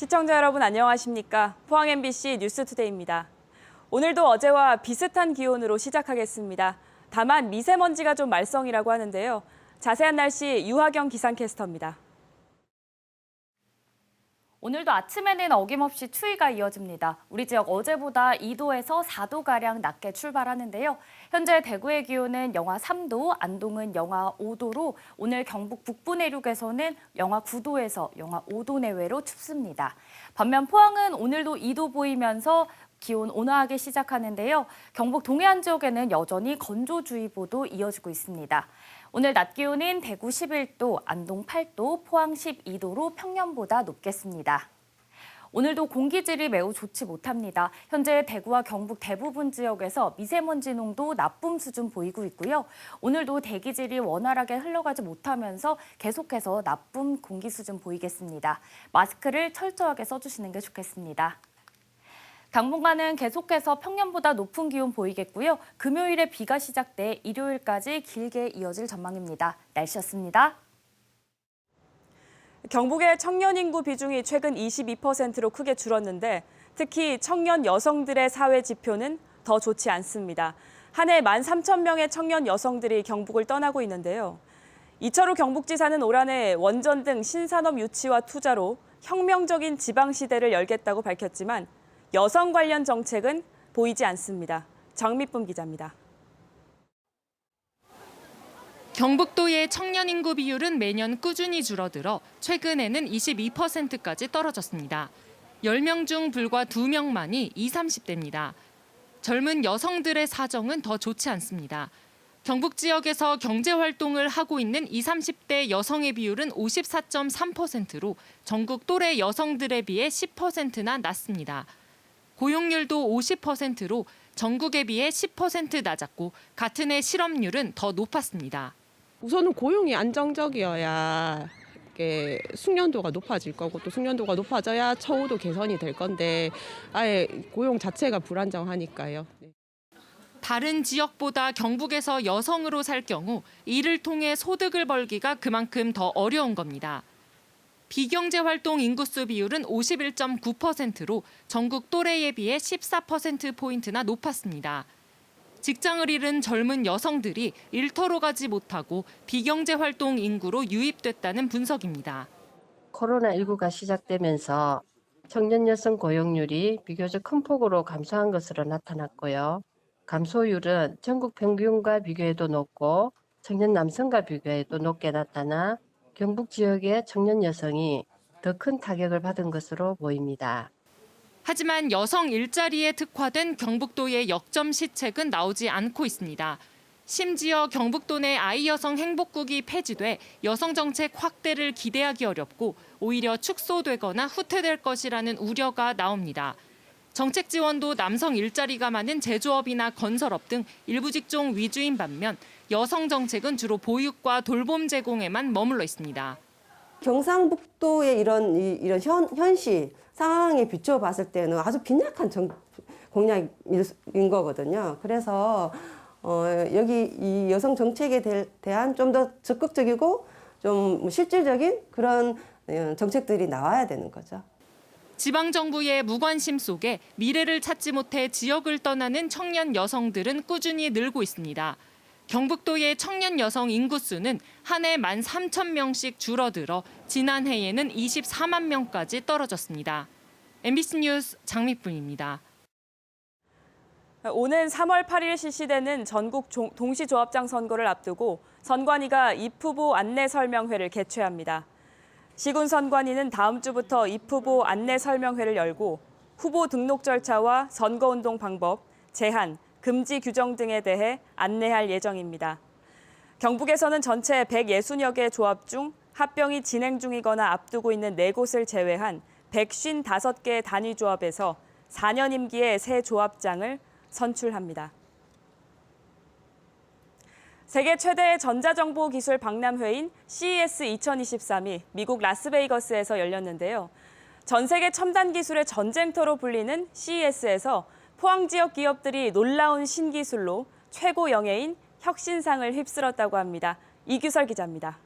시청자 여러분 안녕하십니까? 포항 MBC 뉴스투데이입니다. 오늘도 어제와 비슷한 기온으로 시작하겠습니다. 다만 미세먼지가 좀 말썽이라고 하는데요. 자세한 날씨 유하경 기상캐스터입니다. 오늘도 아침에는 어김없이 추위가 이어집니다. 우리 지역 어제보다 2도에서 4도가량 낮게 출발하는데요. 현재 대구의 기온은 영하 3도, 안동은 영하 5도로 오늘 경북 북부 내륙에서는 영하 9도에서 영하 5도 내외로 춥습니다. 반면 포항은 오늘도 2도 보이면서 기온 온화하게 시작하는데요. 경북 동해안 지역에는 여전히 건조주의보도 이어지고 있습니다. 오늘 낮 기온은 대구 11도, 안동 8도, 포항 12도로 평년보다 높겠습니다. 오늘도 공기질이 매우 좋지 못합니다. 현재 대구와 경북 대부분 지역에서 미세먼지 농도 나쁨 수준 보이고 있고요. 오늘도 대기질이 원활하게 흘러가지 못하면서 계속해서 나쁨 공기 수준 보이겠습니다. 마스크를 철저하게 써주시는 게 좋겠습니다. 당분간은 계속해서 평년보다 높은 기온 보이겠고요. 금요일에 비가 시작돼 일요일까지 길게 이어질 전망입니다. 날씨였습니다. 경북의 청년 인구 비중이 최근 22%로 크게 줄었는데 특히 청년 여성들의 사회 지표는 더 좋지 않습니다. 한 해 13,000명의 청년 여성들이 경북을 떠나고 있는데요. 이철우 경북지사는 올 한 해 원전 등 신산업 유치와 투자로 혁명적인 지방시대를 열겠다고 밝혔지만 여성 관련 정책은 보이지 않습니다. 정미쁨 기자입니다. 경북도의 청년 인구 비율은 매년 꾸준히 줄어들어 최근에는 22%까지 떨어졌습니다. 10명 중 불과 2명만이 20, 30대입니다. 젊은 여성들의 사정은 더 좋지 않습니다. 경북 지역에서 경제활동을 하고 있는 20, 30대 여성의 비율은 54.3%로 전국 또래 여성들에 비해 10%나 낮습니다. 고용률도 50%로 전국에 비해 10% 낮았고 같은 해 실업률은 더 높았습니다. 우선은 고용이 안정적이어야 이게 숙련도가 높아질 거고 또 숙련도가 높아져야 처우도 개선이 될 건데 아예 고용 자체가 불안정하니까요. 다른 지역보다 경북에서 여성으로 살 경우 이를 통해 소득을 벌기가 그만큼 더 어려운 겁니다. 비경제활동 인구수 비율은 51.9%로 전국 또래에 비해 14%포인트나 높았습니다. 직장을 잃은 젊은 여성들이 일터로 가지 못하고 비경제활동 인구로 유입됐다는 분석입니다. 코로나19가 시작되면서 청년 여성 고용률이 비교적 큰 폭으로 감소한 것으로 나타났고요. 감소율은 전국 평균과 비교해도 높고 청년 남성과 비교해도 높게 나타나 경북 지역의 청년 여성이 더 큰 타격을 받은 것으로 보입니다. 하지만 여성 일자리에 특화된 경북도의 역점 시책은 나오지 않고 있습니다. 심지어 경북도 내 아이 여성 행복국이 폐지돼 여성 정책 확대를 기대하기 어렵고 오히려 축소되거나 후퇴될 것이라는 우려가 나옵니다. 정책 지원도 남성 일자리가 많은 제조업이나 건설업 등 일부 직종 위주인 반면 여성 정책은 주로 보육과 돌봄 제공에만 머물러 있습니다. 경상북도의 이런 현실 상황에 비춰봤을 때는 아주 빈약한 공약인 거거든요. 그래서 여기 이 여성 정책에 대한 좀 더 적극적이고 좀 실질적인 그런 정책들이 나와야 되는 거죠. 지방정부의 무관심 속에 미래를 찾지 못해 지역을 떠나는 청년 여성들은 꾸준히 늘고 있습니다. 경북도의 청년 여성 인구수는 한 해 13,000명씩 줄어들어 지난해에는 24만 명까지 떨어졌습니다. MBC 뉴스 장미쁨입니다. 오는 3월 8일 실시되는 전국 동시조합장 선거를 앞두고 선관위가 입후보 안내 설명회를 개최합니다. 시군 선관위는 다음 주부터 입후보 안내 설명회를 열고 후보 등록 절차와 선거운동 방법, 제한, 금지 규정 등에 대해 안내할 예정입니다. 경북에서는 전체 160여 개 조합 중 합병이 진행 중이거나 앞두고 있는 4곳을 제외한 155개 단위 조합에서 4년 임기의 새 조합장을 선출합니다. 세계 최대의 전자정보기술 박람회인 CES 2023이 미국 라스베이거스에서 열렸는데요. 전 세계 첨단 기술의 전쟁터로 불리는 CES에서 포항 지역 기업들이 놀라운 신기술로 최고 영예인 혁신상을 휩쓸었다고 합니다. 이규설 기자입니다.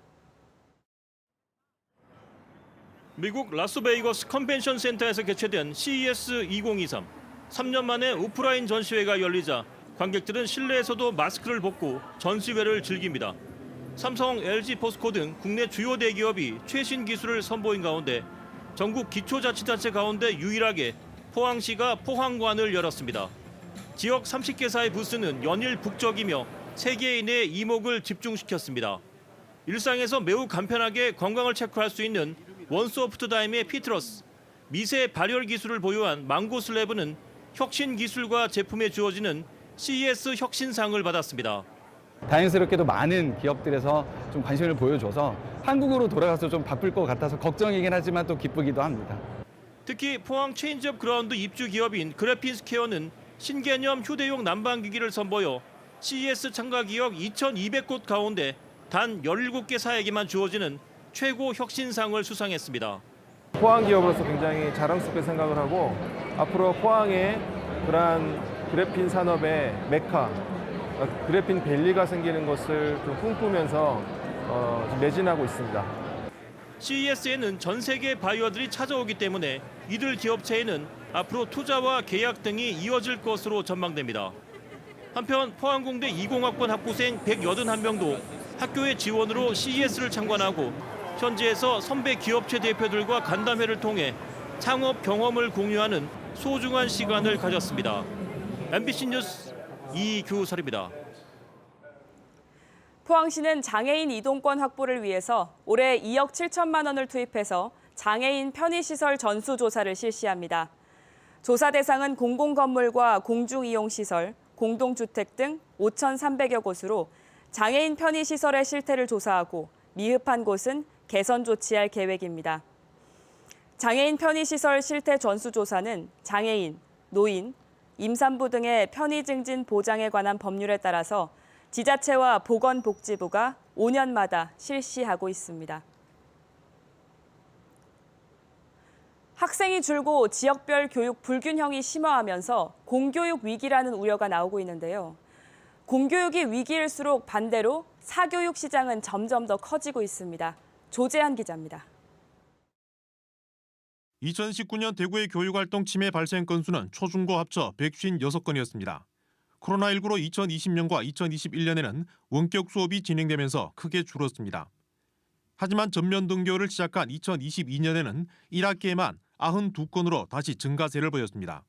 미국 라스베이거스 컨벤션 센터에서 개최된 CES 2023. 3년 만에 오프라인 전시회가 열리자 관객들은 실내에서도 마스크를 벗고 전시회를 즐깁니다. 삼성, LG, 포스코 등 국내 주요 대기업이 최신 기술을 선보인 가운데 전국 기초자치단체 가운데 유일하게 포항시가 포항관을 열었습니다. 지역 30개사의 부스는 연일 북적이며 세계인의 이목을 집중시켰습니다. 일상에서 매우 간편하게 건강을 체크할 수 있는 원소프트다임의 피트러스, 미세 발열 기술을 보유한 망고슬래브는 혁신 기술과 제품에 주어지는 CES 혁신상을 받았습니다. 다행스럽게도 많은 기업들에서 좀 관심을 보여줘서 한국으로 돌아가서 좀 바쁠 것 같아서 걱정이긴 하지만 또 기쁘기도 합니다. 특히 포항 체인지업 그라운드 입주 기업인 그래핀스퀘어는 신개념 휴대용 난방기기를 선보여 CES 참가 기업 2,200곳 가운데 단 17개 사에게만 주어지는 최고 혁신상을 수상했습니다. 포항 기업으로서 굉장히 자랑스럽게 생각을 하고 앞으로 포항에 그러한 그래핀 산업의 메카, 그래핀 밸리가 생기는 것을 좀 꿈꾸면서 매진하고 있습니다. CES에는 전 세계 바이어들이 찾아오기 때문에 이들 기업체에는 앞으로 투자와 계약 등이 이어질 것으로 전망됩니다. 한편 포항공대 20학번 학부생 181명도 학교의 지원으로 CES를 참관하고 현지에서 선배 기업체 대표들과 간담회를 통해 창업 경험을 공유하는 소중한 시간을 가졌습니다. MBC 뉴스 이규설입니다. 포항시는 장애인 이동권 확보를 위해서 올해 2억 7천만 원을 투입해서 장애인 편의시설 전수조사를 실시합니다. 조사 대상은 공공건물과 공중이용시설, 공동주택 등 5,300여 곳으로 장애인 편의시설의 실태를 조사하고 미흡한 곳은 개선 조치할 계획입니다. 장애인 편의시설 실태 전수조사는 장애인, 노인, 임산부 등의 편의 증진 보장에 관한 법률에 따라서 지자체와 보건복지부가 5년마다 실시하고 있습니다. 학생이 줄고 지역별 교육 불균형이 심화하면서 공교육 위기라는 우려가 나오고 있는데요. 공교육이 위기일수록 반대로 사교육 시장은 점점 더 커지고 있습니다. 조재한 기자입니다. 2019년 대구의 교육활동 침해 발생 건수는 초중고 합쳐 156건이었습니다. 코로나19로 2020년과 2021년에는 원격 수업이 진행되면서 크게 줄었습니다. 하지만 전면 등교를 시작한 2022년에는 1학기에만 92건으로 다시 증가세를 보였습니다.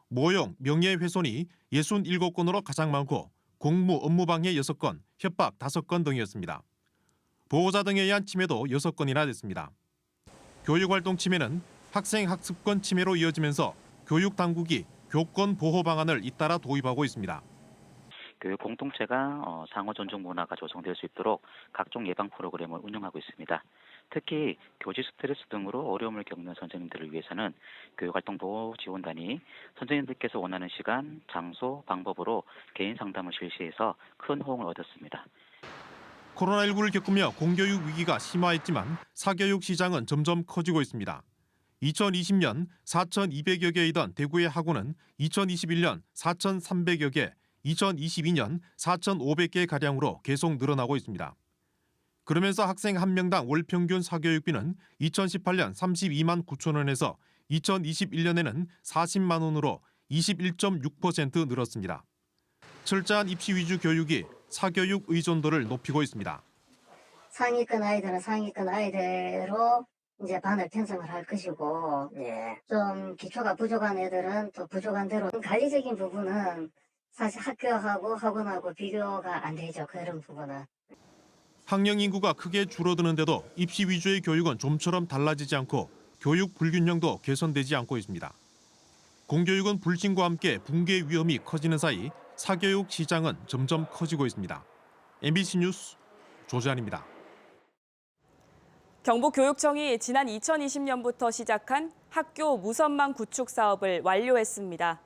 모욕, 명예훼손이 67건으로 가장 많고 공무, 업무방해 6건, 협박 5건 등이었습니다. 보호자 등에 의한 침해도 6건이나 됐습니다. 교육활동 침해는 학생 학습권 침해로 이어지면서 교육당국이 교권 보호 방안을 잇따라 도입하고 있습니다. 교육 공동체가 상호 존중 문화가 조성될 수 있도록 각종 예방 프로그램을 운영하고 있습니다. 특히 교직 스트레스 등으로 어려움을 겪는 선생님들을 위해서는 교육활동보호지원단이 선생님들께서 원하는 시간, 장소, 방법으로 개인 상담을 실시해서 큰 호응을 얻었습니다. 코로나19를 겪으며 공교육 위기가 심화했지만 사교육 시장은 점점 커지고 있습니다. 2020년 4,200여 개이던 대구의 학원은 2021년 4,300여 개, 2022년 4,500개가량으로 계속 늘어나고 있습니다. 그러면서 학생 한 명당 월 평균 사교육비는 2018년 32만 9천 원에서 2021년에는 40만 원으로 21.6% 늘었습니다. 철저한 입시 위주 교육이 사교육 의존도를 높이고 있습니다. 상위권 아이들은 상위권 아이대로 이제 반을 편성을 할 것이고, 좀 기초가 부족한 애들은 또 부족한 대로 관리적인 부분은 사실 학교하고 학원하고 비교가 안 되죠. 그런 부분은. 학령 인구가 크게 줄어드는데도 입시 위주의 교육은 좀처럼 달라지지 않고 교육 불균형도 개선되지 않고 있습니다. 공교육은 불신과 함께 붕괴 위험이 커지는 사이 사교육 시장은 점점 커지고 있습니다. MBC 뉴스 조재한입니다. 경북교육청이 지난 2020년부터 시작한 학교 무선망 구축 사업을 완료했습니다.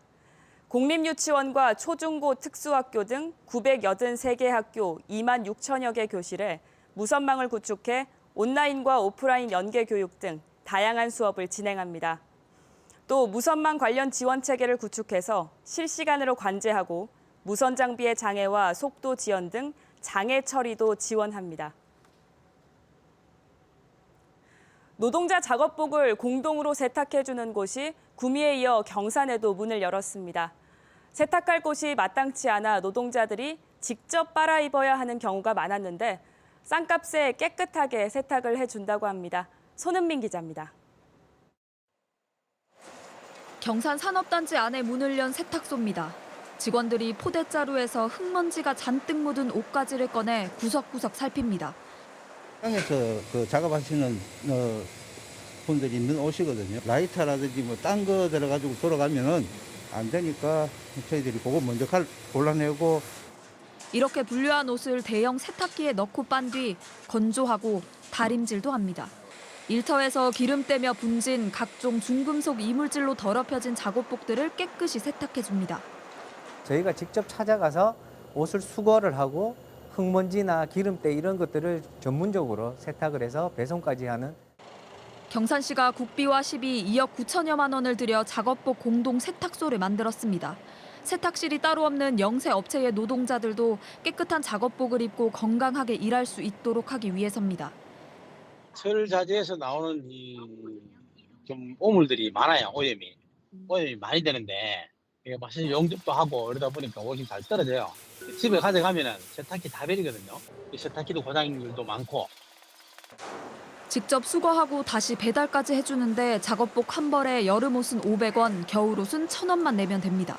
공립유치원과 초중고 특수학교 등 983개 학교 2만 6천여 개 교실에 무선망을 구축해 온라인과 오프라인 연계 교육 등 다양한 수업을 진행합니다. 또 무선망 관련 지원 체계를 구축해서 실시간으로 관제하고 무선 장비의 장애와 속도 지연 등 장애 처리도 지원합니다. 노동자 작업복을 공동으로 세탁해주는 곳이 구미에 이어 경산에도 문을 열었습니다. 세탁할 곳이 마땅치 않아 노동자들이 직접 빨아 입어야 하는 경우가 많았는데 싼값에 깨끗하게 세탁을 해준다고 합니다. 손은민 기자입니다. 경산 산업단지 안에 문을 연 세탁소입니다. 직원들이 포대자루에서 흙먼지가 잔뜩 묻은 옷가지를 꺼내 구석구석 살핍니다. 땅에서 그 작업하시는 분들이 있는 옷이거든요. 라이터라든지 뭐 딴 거 들어가지고 돌아가면은 안 되니까 저희들이 그거 먼저 골라내고. 이렇게 분류한 옷을 대형 세탁기에 넣고 빤 뒤 건조하고 다림질도 합니다. 일터에서 기름 때며 분진 각종 중금속 이물질로 더럽혀진 작업복들을 깨끗이 세탁해줍니다. 저희가 직접 찾아가서 옷을 수거를 하고 흙먼지나 기름때 이런 것들을 전문적으로 세탁을 해서 배송까지 하는. 경산시가 국비와 시비 2억 9천여만 원을 들여 작업복 공동 세탁소를 만들었습니다. 세탁실이 따로 없는 영세 업체의 노동자들도 깨끗한 작업복을 입고 건강하게 일할 수 있도록 하기 위해서입니다. 철자재에서 나오는 좀 오물들이 많아요. 오염이 많이 되는데 이게 사실 용접도 하고 이러다 보니까 옷이 잘 떨어져요. 집에 가져가면은 세탁기 다 버리거든요. 이 세탁기도 고장률도 많고. 직접 수거하고 다시 배달까지 해주는데 작업복 한 벌에 여름옷은 500원, 겨울옷은 1,000원만 내면 됩니다.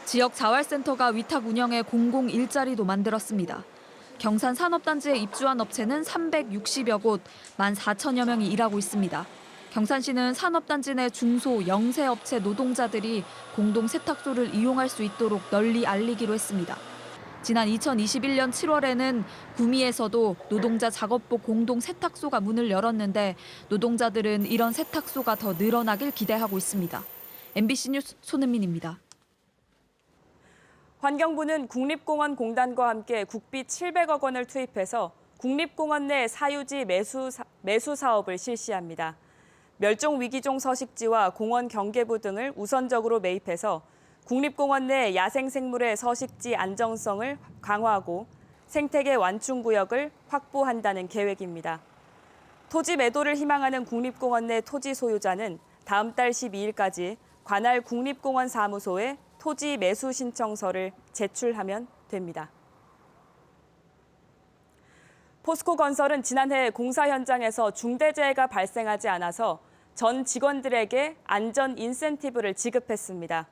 지역 자활센터가 위탁 운영에 공공 일자리도 만들었습니다. 경산 산업단지에 입주한 업체는 360여 곳, 14,000여 명이 일하고 있습니다. 경산시는 산업단지 내 중소, 영세 업체 노동자들이 공동 세탁소를 이용할 수 있도록 널리 알리기로 했습니다. 지난 2021년 7월에는 구미에서도 노동자 작업복 공동 세탁소가 문을 열었는데 노동자들은 이런 세탁소가 더 늘어나길 기대하고 있습니다. MBC 뉴스 손은민입니다. 환경부는 국립공원공단과 함께 국비 700억 원을 투입해서 국립공원 내 사유지 매수 사업을 실시합니다. 멸종 위기종 서식지와 공원 경계부 등을 우선적으로 매입해서 국립공원 내 야생생물의 서식지 안정성을 강화하고 생태계 완충구역을 확보한다는 계획입니다. 토지 매도를 희망하는 국립공원 내 토지 소유자는 다음 달 12일까지 관할 국립공원 사무소에 토지 매수 신청서를 제출하면 됩니다. 포스코건설은 지난해 공사 현장에서 중대재해가 발생하지 않아서 전 직원들에게 안전 인센티브를 지급했습니다.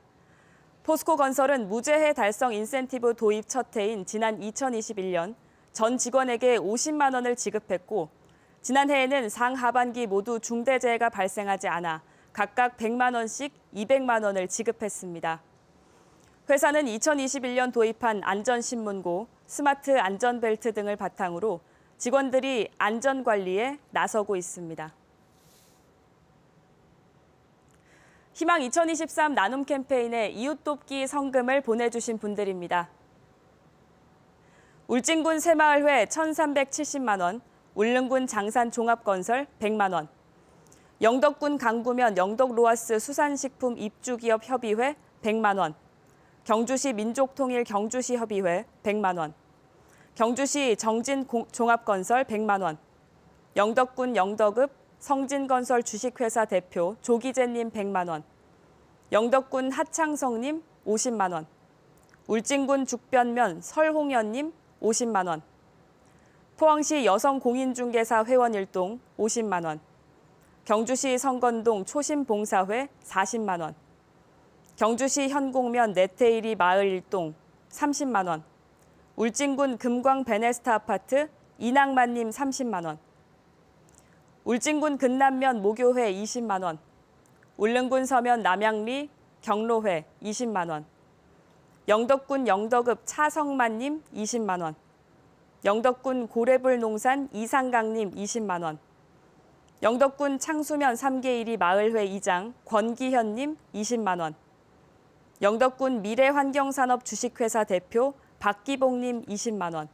포스코건설은 무재해 달성 인센티브 도입 첫 해인 지난 2021년 전 직원에게 50만 원을 지급했고 지난해에는 상하반기 모두 중대재해가 발생하지 않아 각각 100만 원씩 200만 원을 지급했습니다. 회사는 2021년 도입한 안전신문고, 스마트 안전벨트 등을 바탕으로 직원들이 안전관리에 나서고 있습니다. 희망 2023 나눔 캠페인에 이웃돕기 성금을 보내주신 분들입니다. 울진군 새마을회 1,370만 원, 울릉군 장산종합건설 100만 원, 영덕군 강구면 영덕로아스 수산식품 입주기업 협의회 100만 원, 경주시 민족통일 경주시 협의회 100만 원, 경주시 정진종합건설 100만 원, 영덕군 영덕읍 성진건설 주식회사 대표 조기재님 100만 원, 영덕군 하창성님 50만 원, 울진군 죽변면 설홍연님 50만 원, 포항시 여성공인중개사 회원 일동 50만 원, 경주시 성건동 초심봉사회 40만 원, 경주시 현곡면 네테이리 마을 일동 30만 원, 울진군 금광 베네스타 아파트 이낭만님 30만 원, 울진군 근남면 모교회 20만 원, 울릉군 서면 남양리 경로회 20만 원, 영덕군 영덕읍 차성만님 20만 원, 영덕군 고래불 농산 이상강님 20만 원, 영덕군 창수면 3개 1리 마을회 이장 권기현님 20만 원, 영덕군 미래환경산업 주식회사 대표 박기봉님 20만 원,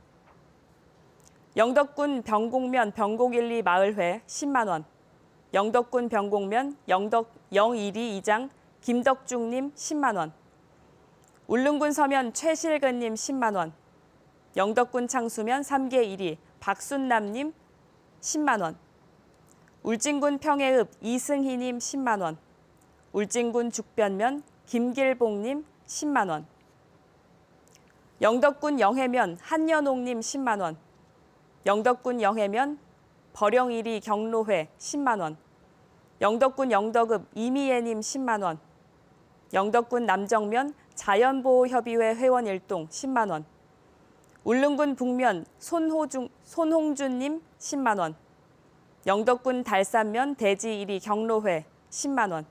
영덕군 병곡면 병곡1리 마을회 10만 원, 영덕군 병곡면 영일이 이장 김덕중님 10만 원, 울릉군 서면 최실근님 10만 원, 영덕군 창수면 3개 1리 박순남님 10만 원, 울진군 평해읍 이승희님 10만 원, 울진군 죽변면 김길봉님 10만 원, 영덕군 영해면 한연옥님 10만 원, 영덕군 영해면 버령이리 경로회 10만 원, 영덕군 영덕읍 이미애님 10만 원, 영덕군 남정면 자연보호협의회 회원 일동 10만 원, 울릉군 북면 손홍준님 10만 원, 영덕군 달산면 대지1리 경로회 10만 원.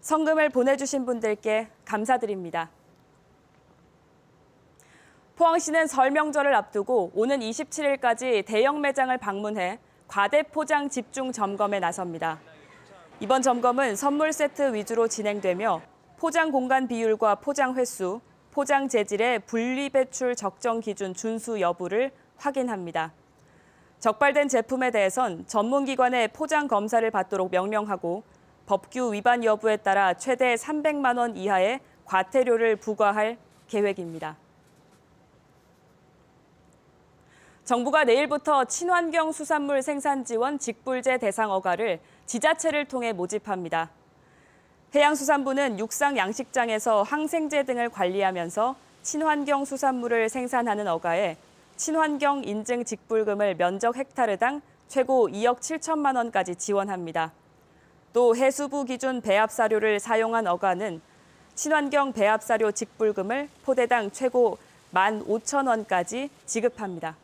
성금을 보내주신 분들께 감사드립니다. 포항시는 설 명절을 앞두고 오는 27일까지 대형 매장을 방문해 과대포장 집중 점검에 나섭니다. 이번 점검은 선물 세트 위주로 진행되며 포장 공간 비율과 포장 횟수, 포장 재질의 분리 배출 적정 기준 준수 여부를 확인합니다. 적발된 제품에 대해선 전문기관의 포장 검사를 받도록 명령하고 법규 위반 여부에 따라 최대 300만 원 이하의 과태료를 부과할 계획입니다. 정부가 내일부터 친환경 수산물 생산 지원 직불제 대상 어가를 지자체를 통해 모집합니다. 해양수산부는 육상 양식장에서 항생제 등을 관리하면서 친환경 수산물을 생산하는 어가에 친환경 인증 직불금을 면적 헥타르당 최고 2억 7천만 원까지 지원합니다. 또 해수부 기준 배합사료를 사용한 어가는 친환경 배합사료 직불금을 포대당 최고 15,000원까지 지급합니다.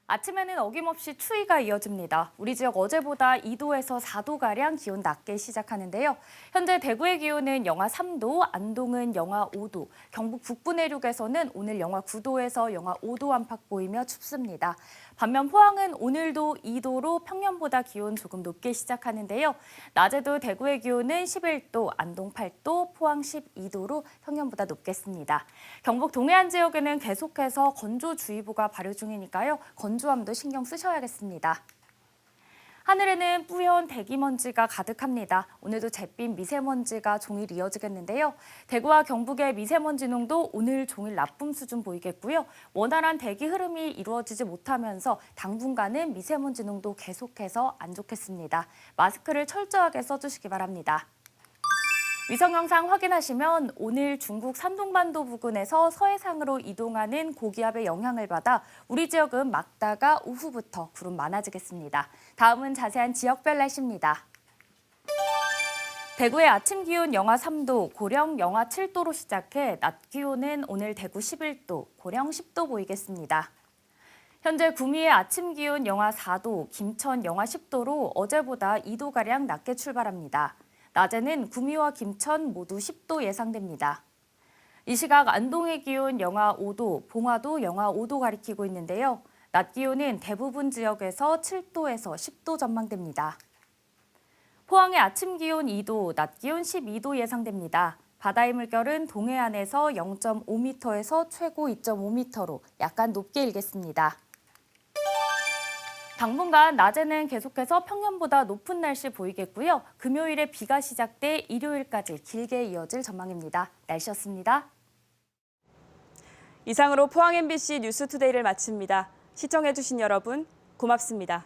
아침에는 어김없이 추위가 이어집니다. 우리 지역 어제보다 2도에서 4도가량 기온 낮게 시작하는데요. 현재 대구의 기온은 영하 3도, 안동은 영하 5도, 경북 북부 내륙에서는 오늘 영하 9도에서 영하 5도 안팎 보이며 춥습니다. 반면 포항은 오늘도 2도로 평년보다 기온 조금 높게 시작하는데요. 낮에도 대구의 기온은 11도, 안동 8도, 포항 12도로 평년보다 높겠습니다. 경북 동해안 지역에는 계속해서 건조주의보가 발효 중이니까요. 건조함도 신경 쓰셔야겠습니다. 하늘에는 뿌연 대기먼지가 가득합니다. 오늘도 잿빛 미세먼지가 종일 이어지겠는데요. 대구와 경북의 미세먼지 농도 오늘 종일 나쁨 수준 보이겠고요. 원활한 대기 흐름이 이루어지지 못하면서 당분간은 미세먼지 농도 계속해서 안 좋겠습니다. 마스크를 철저하게 써주시기 바랍니다. 위성 영상 확인하시면 오늘 중국 산둥반도 부근에서 서해상으로 이동하는 고기압의 영향을 받아 우리 지역은 막다가 오후부터 구름 많아지겠습니다. 다음은 자세한 지역별 날씨입니다. 대구의 아침 기온 영하 3도, 고령 영하 7도로 시작해 낮 기온은 오늘 대구 11도, 고령 10도 보이겠습니다. 현재 구미의 아침 기온 영하 4도, 김천 영하 10도로 어제보다 2도가량 낮게 출발합니다. 낮에는 구미와 김천 모두 10도 예상됩니다. 이 시각 안동의 기온 영하 5도, 봉화도 영하 5도 가리키고 있는데요. 낮 기온은 대부분 지역에서 7도에서 10도 전망됩니다. 포항의 아침 기온 2도, 낮 기온 12도 예상됩니다. 바다의 물결은 동해안에서 0.5m에서 최고 2.5m로 약간 높게 일겠습니다. 당분간 낮에는 계속해서 평년보다 높은 날씨 보이겠고요. 금요일에 비가 시작돼 일요일까지 길게 이어질 전망입니다. 날씨였습니다. 이상으로 포항 MBC 뉴스투데이를 마칩니다. 시청해주신 여러분 고맙습니다.